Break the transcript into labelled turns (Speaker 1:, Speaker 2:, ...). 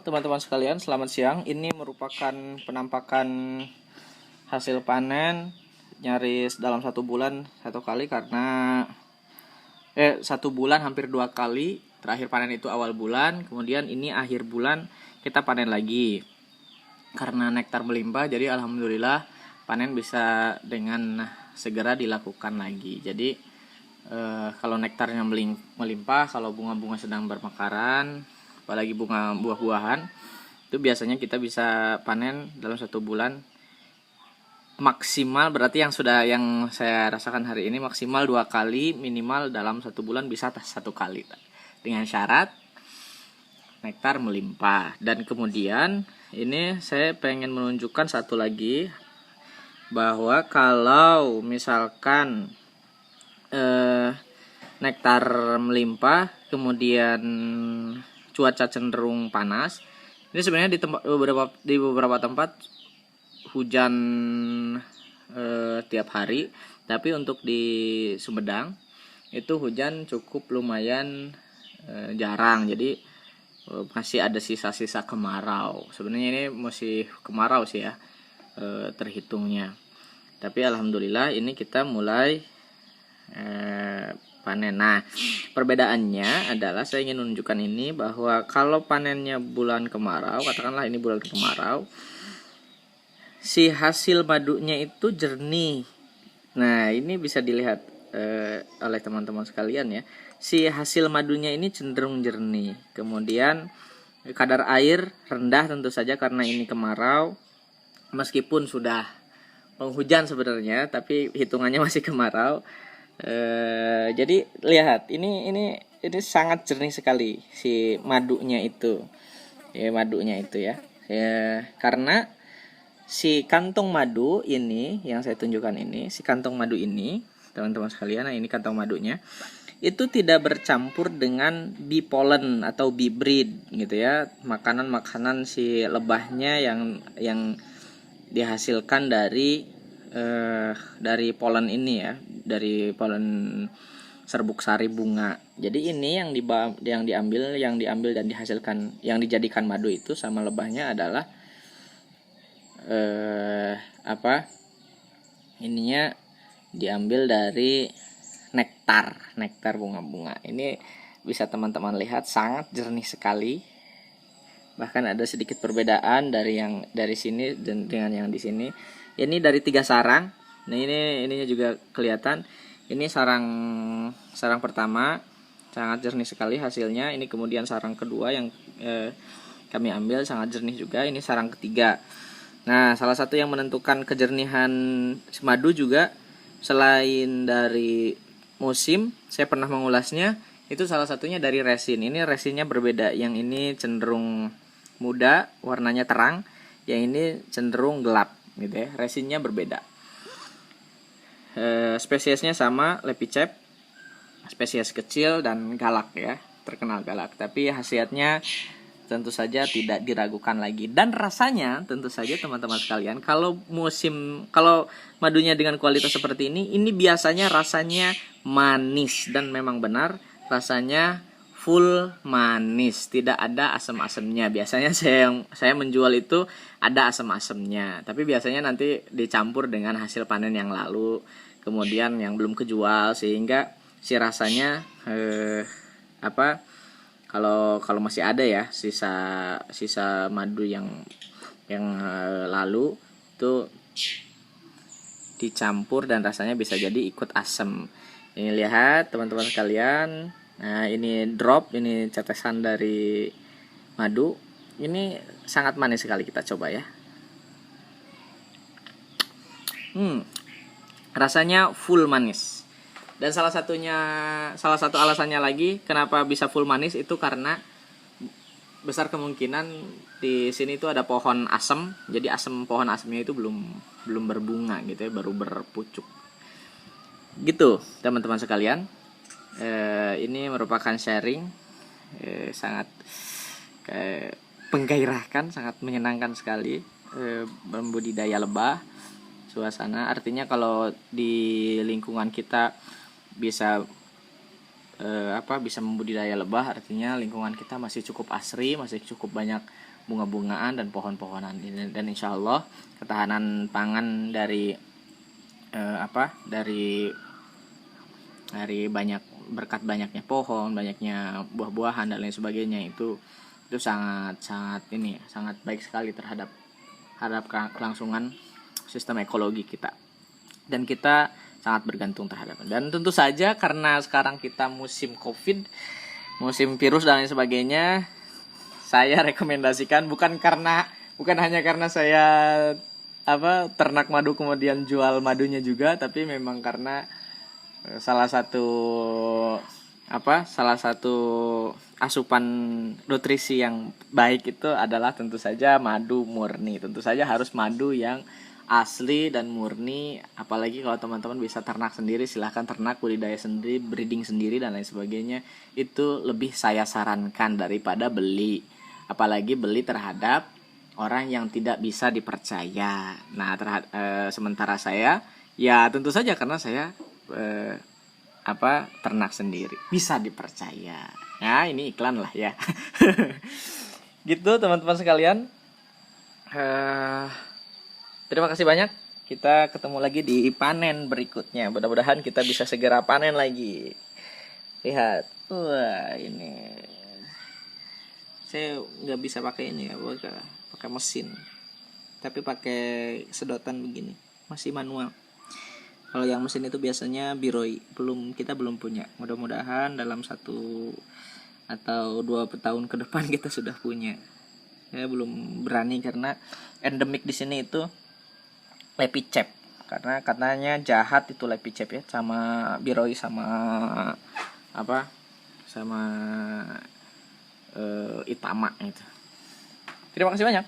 Speaker 1: teman-teman sekalian, selamat siang. Ini merupakan penampakan hasil panen nyaris dalam 1 bulan 1 kali karena 1 bulan hampir 2 kali. Terakhir panen itu awal bulan, kemudian ini akhir bulan kita panen lagi. Karena nektar melimpah, jadi alhamdulillah panen bisa dengan segera dilakukan lagi. Jadi kalau nektarnya melimpah, kalau bunga-bunga sedang bermekaran, apalagi bunga buah-buahan, itu biasanya kita bisa panen dalam 1 bulan maksimal. Berarti yang saya rasakan hari ini maksimal 2 kali, minimal dalam 1 bulan bisa 1 kali, dengan syarat nektar melimpah. Dan kemudian ini saya pengen menunjukkan satu lagi, bahwa kalau misalkan nektar melimpah kemudian cuaca cenderung panas, ini sebenarnya di beberapa tempat hujan tiap hari, tapi untuk di Sumedang itu hujan cukup lumayan jarang. Jadi masih ada sisa-sisa kemarau. Sebenarnya ini masih kemarau sih ya terhitungnya. Tapi alhamdulillah ini kita mulai panen. Nah, perbedaannya adalah saya ingin menunjukkan ini, bahwa kalau panennya bulan kemarau, katakanlah ini bulan kemarau, si hasil madunya itu jernih. Nah, ini bisa dilihat oleh teman-teman sekalian ya. Si hasil madunya ini cenderung jernih. Kemudian kadar air rendah tentu saja karena ini kemarau. Meskipun sudah penghujan sebenarnya, tapi hitungannya masih kemarau. Jadi lihat ini sangat jernih sekali si madunya itu ya, karena si kantong madu ini yang saya tunjukkan ini, si kantong madu ini teman-teman sekalian, nah ini kantong madunya itu tidak bercampur dengan bee pollen atau bee breed gitu ya, makanan si lebahnya yang dihasilkan dari polen ini ya, dari polen serbuk sari bunga. Jadi ini yang diambil dan dihasilkan, yang dijadikan madu itu sama lebahnya adalah ininya diambil dari nektar bunga-bunga. Ini bisa teman-teman lihat sangat jernih sekali. Bahkan ada sedikit perbedaan dari sini dan dengan yang di sini. Ini dari 3 sarang. Nah, ininya juga kelihatan. Ini sarang pertama sangat jernih sekali hasilnya. Ini kemudian sarang kedua yang kami ambil sangat jernih juga. Ini sarang ketiga. Nah, salah satu yang menentukan kejernihan madu juga selain dari musim, saya pernah mengulasnya, itu salah satunya dari resin. Ini resinnya berbeda. Yang ini cenderung muda, warnanya terang. Yang ini cenderung gelap gitu ya. Resinnya berbeda. Spesiesnya sama, lepicep, spesies kecil dan galak ya, terkenal galak. Tapi khasiatnya tentu saja tidak diragukan lagi. Dan rasanya tentu saja teman-teman sekalian, kalau madunya dengan kualitas seperti ini biasanya rasanya manis, dan memang benar rasanya full manis, tidak ada asam-asamnya. Biasanya saya menjual itu ada asam-asamnya, tapi biasanya nanti dicampur dengan hasil panen yang lalu, kemudian yang belum kejual, sehingga si rasanya kalau masih ada ya sisa madu yang lalu itu dicampur dan rasanya bisa jadi ikut asam. Ini lihat teman-teman sekalian. Nah, ini drop, ini tetesan dari madu. Ini sangat manis sekali, kita coba ya. Rasanya full manis. Dan salah satu alasannya lagi kenapa bisa full manis itu karena besar kemungkinan di sini itu ada pohon asem. Jadi pohon asemnya itu belum berbunga gitu ya, baru berpucuk. Gitu, teman-teman sekalian. Ini merupakan sharing sangat menggairahkan, sangat menyenangkan sekali, membudidaya lebah suasana. Artinya kalau di lingkungan kita bisa bisa membudidaya lebah, artinya lingkungan kita masih cukup asri, masih cukup banyak bunga-bungaan dan pohon-pohonan. Dan insya Allah ketahanan pangan dari dari berkat banyaknya pohon, banyaknya buah-buahan dan lain sebagainya, itu sangat baik sekali terhadap kelangsungan sistem ekologi kita. Dan kita sangat bergantung terhadap. Dan tentu saja karena sekarang kita musim Covid, musim virus dan lain sebagainya, saya rekomendasikan bukan hanya karena saya ternak madu kemudian jual madunya juga, tapi memang karena salah satu asupan nutrisi yang baik itu adalah tentu saja madu murni. Tentu saja harus madu yang asli dan murni. Apalagi kalau teman-teman bisa ternak sendiri, silahkan ternak, budidaya sendiri, breeding sendiri dan lain sebagainya. Itu lebih saya sarankan daripada beli. Apalagi beli terhadap orang yang tidak bisa dipercaya. Nah, sementara saya, ya tentu saja karena saya ternak sendiri, bisa dipercaya. Nah, ini iklan lah ya. Gitu teman-teman sekalian. Terima kasih banyak. Kita ketemu lagi di panen berikutnya. Mudah-mudahan kita bisa segera panen lagi. Lihat, wah ini saya nggak bisa pakai ini ya, pakai mesin, tapi pakai sedotan begini, masih manual. Kalau yang mesin itu biasanya biroi, kita belum punya. Mudah-mudahan dalam 1 atau 2 tahun ke depan kita sudah punya. Saya belum berani karena endemik di sini itu lepicep. Karena katanya jahat itu lepicep ya, sama biroi sama Itama itu. Terima kasih banyak.